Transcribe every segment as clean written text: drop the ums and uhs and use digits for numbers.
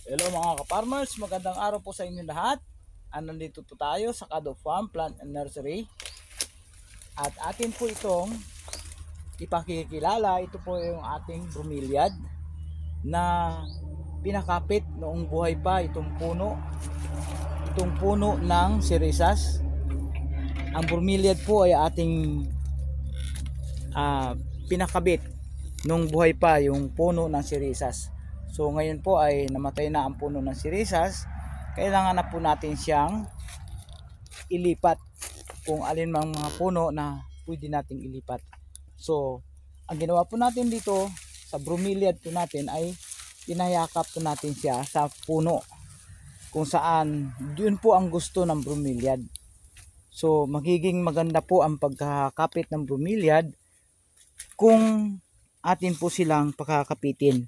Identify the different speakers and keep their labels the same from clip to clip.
Speaker 1: Hello mga ka-farmers, magandang araw po sa inyo lahat. Nandito po tayo sa Kado Farm Plant and Nursery. At atin po itong ipakikilala. Ito po yung ating bromeliad na pinakapit noong buhay pa itong puno. Itong puno ng sirisas. Ang bromeliad po ay ating pinakabit nung buhay pa yung puno ng sirisas. So ngayon po ay namatay na ang puno ng sirisas. Kailangan na po natin siyang ilipat kung alin mang mga puno na pwede nating ilipat. So ang ginawa po natin dito sa bromeliad po natin ay pinayakap po natin siya sa puno kung saan yun po ang gusto ng bromeliad. So magiging maganda po ang pagkakapit ng bromeliad kung atin po silang pakakapitin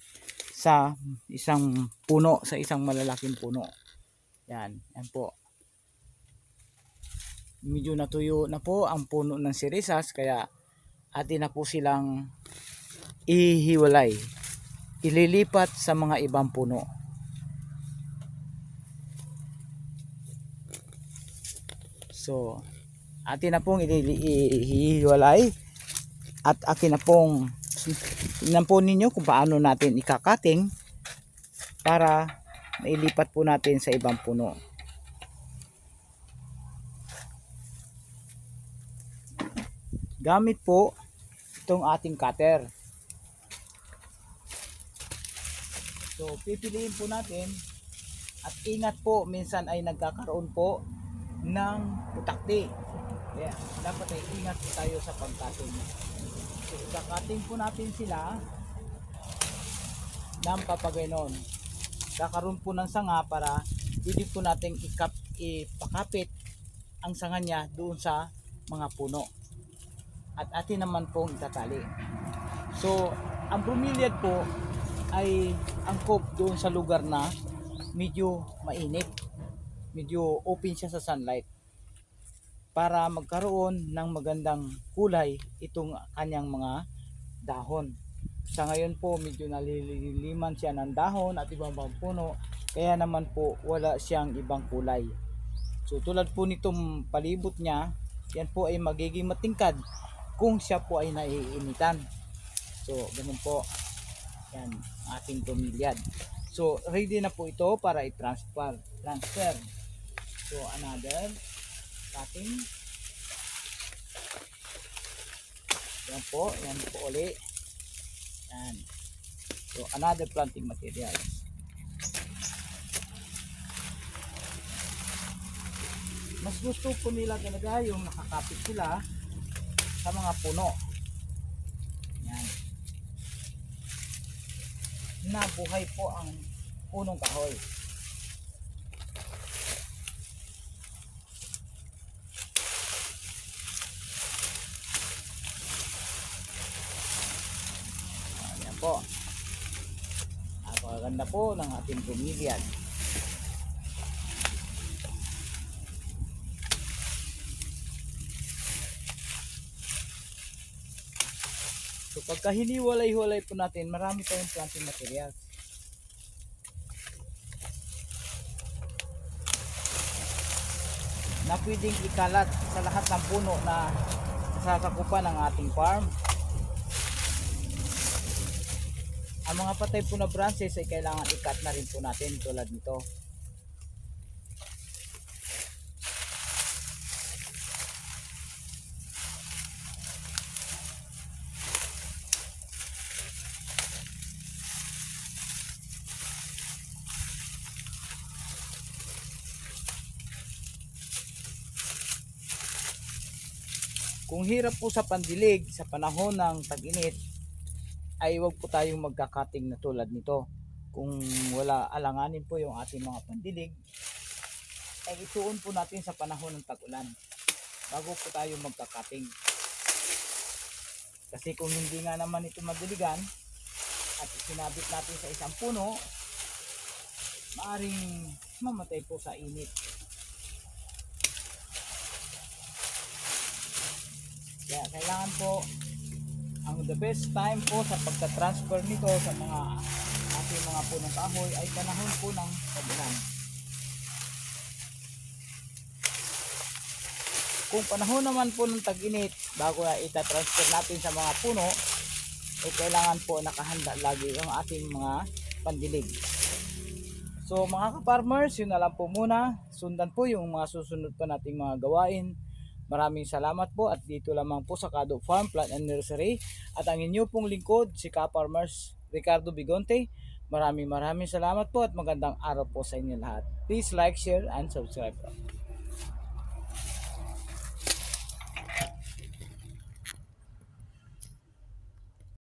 Speaker 1: sa isang puno, sa isang malalaking puno. Yan po. Medyo natuyo na po ang puno ng sirisas, kaya atin na po silang ihiwalay. Ililipat sa mga ibang puno. So, atin na pong ihiwalay at akin na pong tingnan po ninyo kung paano natin ikakating para mailipat po natin sa ibang puno. Gamit po itong ating cutter. So pipiliin po natin at ingat po, minsan ay nagkakaroon po ng putakti. Kaya dapat ay ingat po tayo sa pagkating. So ikakating po natin sila ng papagaynon. Kakaroon po ng sanga para pwede po natin ipakapit ang sanga niya doon sa mga puno. At atin naman pong itatali. So ang bromeliad po ay angkop doon sa lugar na medyo mainit, medyo open siya sa sunlight, para magkaroon ng magandang kulay itong kanyang mga dahon. Sa ngayon po medyo naliliman siya ng dahon at ibang puno, kaya naman po wala siyang ibang kulay. So tulad po nitong palibot niya, yan po ay magiging matingkad kung siya po ay naiinitan. So ganun po yan ating bromeliad. So ready na po ito para i-transfer. So another cutting. Yan po uli. Yan. So another planting material. Mas gusto po nila talaga yung nakakapit sila sa mga puno. Yan. Nabuhay po ang punong kahoy. Yan po. Napakaganda po ng ating bromeliad. So pagka hiniwalay-walay po natin, marami tayong planting material. Na pwedeng ikalat sa lahat ng puno na sasakupan ng ating farm. Ang mga patay po na branches ay kailangan ikat na rin po natin tulad nito. Kung hirap po sa pandilig sa panahon ng tag-init, ay huwag po tayong magkakating na tulad nito. Kung wala alanganin po yung ating mga pandilig, ay ituon po natin sa panahon ng tag-ulan bago po tayo magkakating. Kasi kung hindi nga naman ito madiligan at isinabit natin sa isang puno, maaring mamatay po sa init. Kaya kailangan po, ang the best time po sa pagka-transfer nito sa mga ating mga punong kahoy ay panahon po ng tag-ulan. Kung panahon naman po ng tag-init, bago na itatransfer natin sa mga puno, ay kailangan po nakahanda lagi ang ating mga pandilig. So mga ka-farmers, yun na lang po muna. Sundan po yung mga susunod pa nating mga gawain. Maraming salamat po at dito lamang po sa Kado Farm Plant and Nursery. At ang inyo pong lingkod, si Ka-Farmers Ricardo Bigonte. Maraming salamat po at magandang araw po sa inyo lahat. Please like, share, and subscribe po.